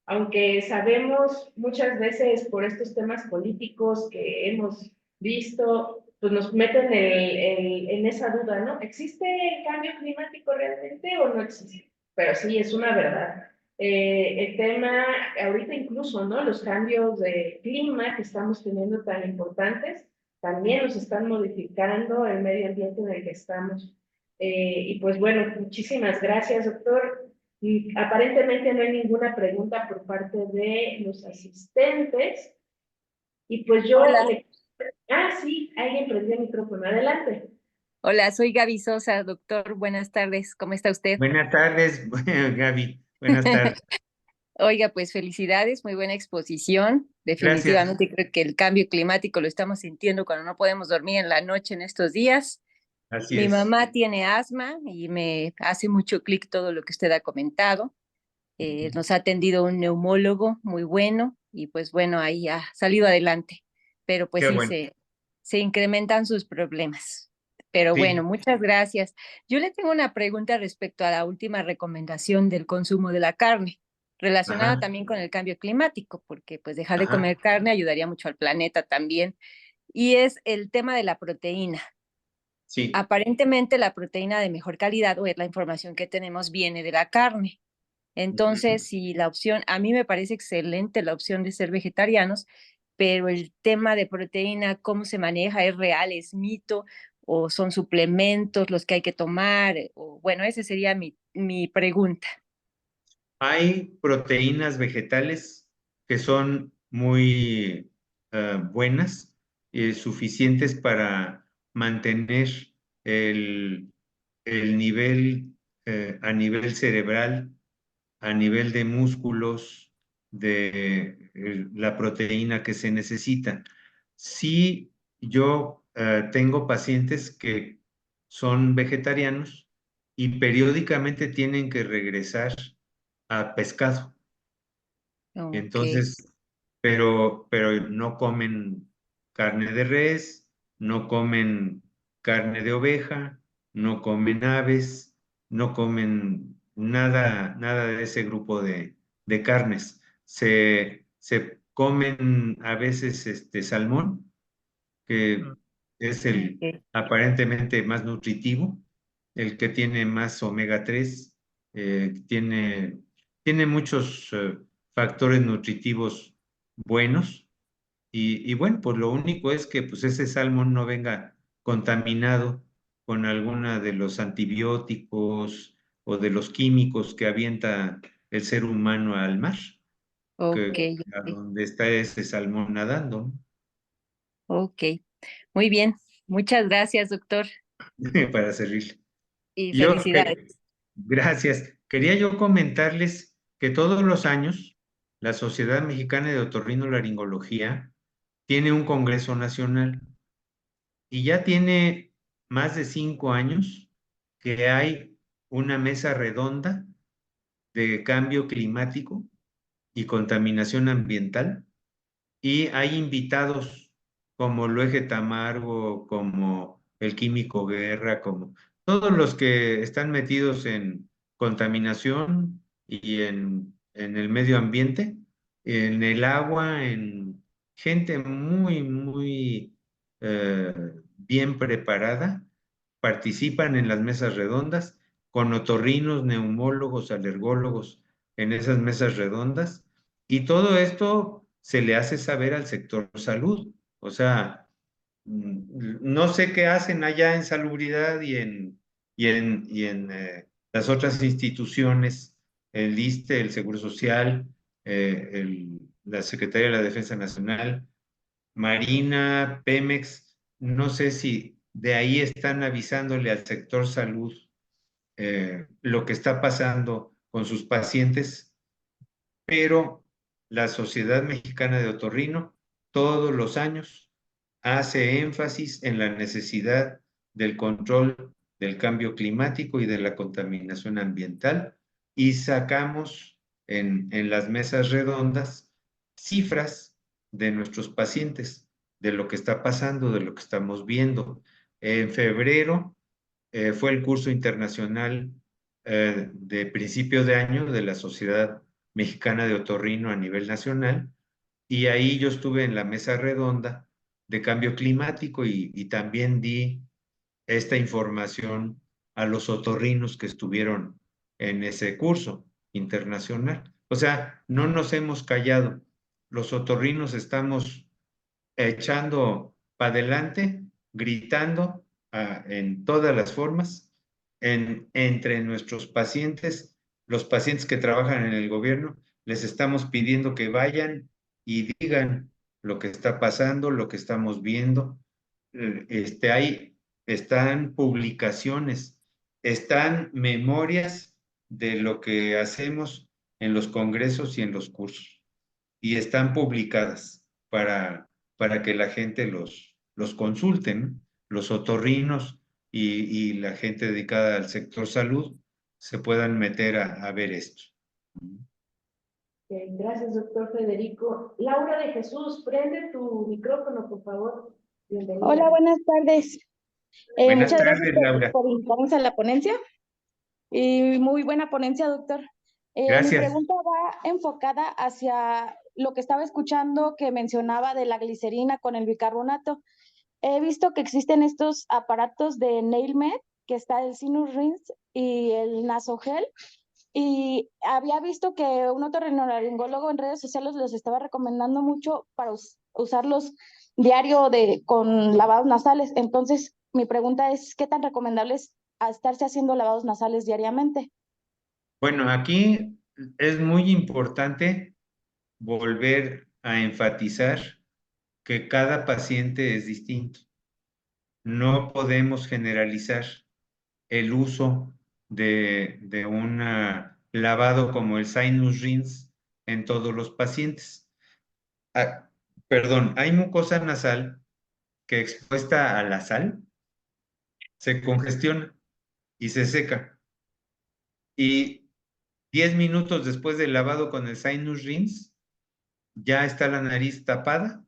aunque sabemos muchas veces por estos temas políticos que hemos visto, pues nos meten en esa duda, ¿no? ¿Existe el cambio climático realmente o no existe? Pero sí, es una verdad. El tema, ahorita incluso, ¿no? Los cambios de clima que estamos teniendo tan importantes, también nos están modificando el medio ambiente en el que estamos. Y pues bueno, muchísimas gracias, doctor. Y aparentemente no hay ninguna pregunta por parte de los asistentes. Y pues yo... Hola. Ah, sí, alguien prendió el micrófono. Adelante. Hola, soy Gaby Sosa, doctor. Buenas tardes, ¿cómo está usted? Buenas tardes, Gaby. Buenas tardes. Oiga, pues felicidades, muy buena exposición. Definitivamente creo que el cambio climático lo estamos sintiendo cuando no podemos dormir en la noche en estos días. Así Mi es. mamá tiene asma y me hace mucho clic todo lo que usted ha comentado. Nos ha atendido un neumólogo muy bueno y pues bueno, ahí ha salido adelante, pero pues Qué sí bueno. se incrementan sus problemas. Pero bueno, Sí. muchas gracias. Yo le tengo una pregunta respecto a la última recomendación del consumo de la carne, relacionada Ajá, también con el cambio climático, porque pues dejar de ajá, comer carne ayudaría mucho al planeta también, y es el tema de la proteína. sí. Aparentemente la proteína de mejor calidad, o es la información que tenemos, viene de la carne. Ujú. Entonces, si la opción, a mí me parece excelente la opción de ser vegetarianos, pero el tema de proteína, ¿cómo se maneja? ¿Es real? ¿Es mito? ¿O son suplementos los que hay que tomar? O, bueno, esa sería mi pregunta. Hay proteínas vegetales que son muy buenas y suficientes para mantener el, el nivel a nivel cerebral, a nivel de músculos, de la proteína que se necesita. Sí, yo tengo pacientes que son vegetarianos y periódicamente tienen que regresar a pescado. Ok, Entonces, pero no comen carne de res, no comen carne de oveja, no comen aves, no comen nada, nada de ese grupo de carnes. Se comen a veces salmón, que es el ok, aparentemente más nutritivo, el que tiene más omega 3, tiene muchos factores nutritivos buenos y bueno, pues lo único es que pues ese salmón no venga contaminado con alguna de los antibióticos o de los químicos que avienta el ser humano al mar, ok, que a donde está ese salmón nadando, ¿no? ok. Muy bien. Muchas gracias, doctor, Para servirle. y Yo, felicidades. gracias. Quería yo comentarles que todos los años la Sociedad Mexicana de Otorrinolaringología tiene un congreso nacional y ya tiene más de 5 años que hay una mesa redonda de cambio climático y contaminación ambiental y hay invitados como Luege Tamargo, como el Químico Guerra, como todos los que están metidos en contaminación y en el medio ambiente, en el agua, en gente muy, muy eh, bien preparada, participan en las mesas redondas con otorrinos, neumólogos, alergólogos en esas mesas redondas y todo esto se le hace saber al sector salud. O sea, no sé qué hacen allá en salubridad y en las otras instituciones, el ISSSTE, el Seguro Social, la Secretaría de la Defensa Nacional, Marina, Pemex, no sé si de ahí están avisándole al sector salud lo que está pasando con sus pacientes, pero la Sociedad Mexicana de Otorrino todos los años hace énfasis en la necesidad del control del cambio climático y de la contaminación ambiental y sacamos en las mesas redondas cifras de nuestros pacientes, de lo que está pasando, de lo que estamos viendo. En febrero fue el curso internacional de principio de año de la Sociedad Mexicana de Otorrino a nivel nacional y ahí yo estuve en la mesa redonda de cambio climático y también di esta información a los otorrinos que estuvieron en ese curso internacional. O sea, no nos hemos callado. Los otorrinos estamos echando para adelante, gritando en todas las formas, entre nuestros pacientes, los pacientes que trabajan en el gobierno, les estamos pidiendo que vayan y digan lo que está pasando, lo que estamos viendo. Ahí están publicaciones, están memorias de lo que hacemos en los congresos y en los cursos y están publicadas para que la gente los consulte, ¿no? Los otorrinos y la gente dedicada al sector salud se puedan meter a ver esto. Gracias, doctor Federico. Laura de Jesús, prende tu micrófono, por favor. Bienvenida. Hola, buenas tardes. Buenas Muchas tardes, gracias Laura. por invitarnos a la ponencia. Y muy buena ponencia, doctor. Mi Gracias. pregunta va enfocada hacia lo que estaba escuchando que mencionaba de la glicerina con el bicarbonato. He visto que existen estos aparatos de NailMed, que está el Sinus Rinse y el Nasogel. Y había visto que un otorrinolaringólogo en redes sociales los estaba recomendando mucho para usarlos diario con lavados nasales. Entonces, mi pregunta es, ¿qué tan recomendable es estarse haciendo lavados nasales diariamente? Bueno, aquí es muy importante volver a enfatizar que cada paciente es distinto. No podemos generalizar el uso de un lavado como el sinus rinse en todos los pacientes. Ah, perdón, hay mucosa nasal que expuesta a la sal se congestiona y se seca. Y 10 minutos después del lavado con el sinus rinse, ya está la nariz tapada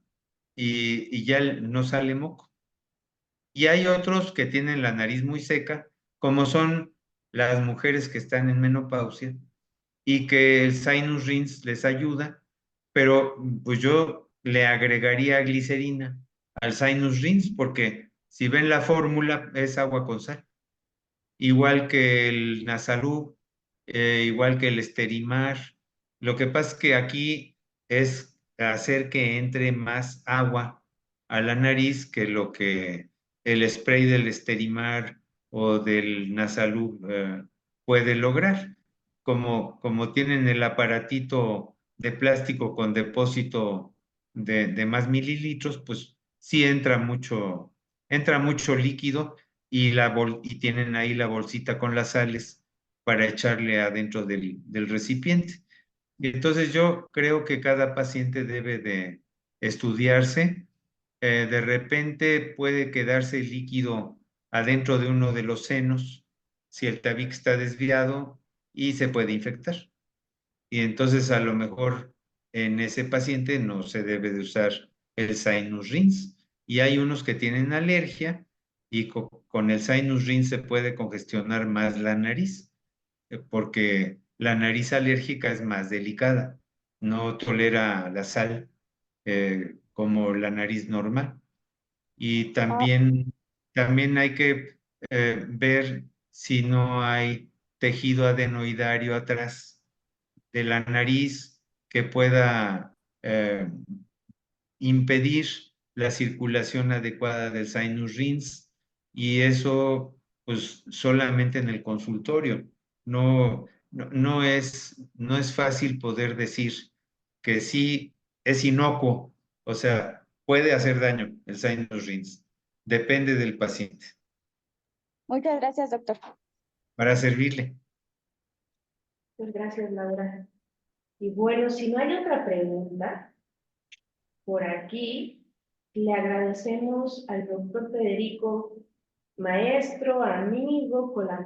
y ya no sale moco. Y hay otros que tienen la nariz muy seca, como son las mujeres que están en menopausia y que el sinus rinse les ayuda, pero pues yo le agregaría glicerina al sinus rinse porque si ven la fórmula es agua con sal, igual que el Nasalú, igual que el Esterimar. Lo que pasa es que aquí es hacer que entre más agua a la nariz que lo que el spray del Esterimar o del Nasalú puede lograr. Como tienen el aparatito de plástico con depósito de más mililitros, pues sí entra mucho líquido y tienen ahí la bolsita con las sales para echarle adentro del recipiente. Y entonces yo creo que cada paciente debe de estudiarse. De repente puede quedarse líquido adentro de uno de los senos si el tabique está desviado y se puede infectar. Y entonces a lo mejor en ese paciente no se debe de usar el sinus rinse. Y hay unos que tienen alergia y con el sinus rinse se puede congestionar más la nariz, porque la nariz alérgica es más delicada, no tolera la sal como la nariz normal. Y Ah, también hay que ver si no hay tejido adenoidario atrás de la nariz que pueda impedir la circulación adecuada del sinus rinse, y eso pues solamente en el consultorio. No es fácil poder decir que sí es inocuo, o sea, puede hacer daño el sinus rinse. Depende del paciente. muchas gracias, doctor. Para servirle. Pues gracias, Laura. Y bueno, si no hay otra pregunta, por aquí le agradecemos al doctor Federico, maestro, amigo, colaborador.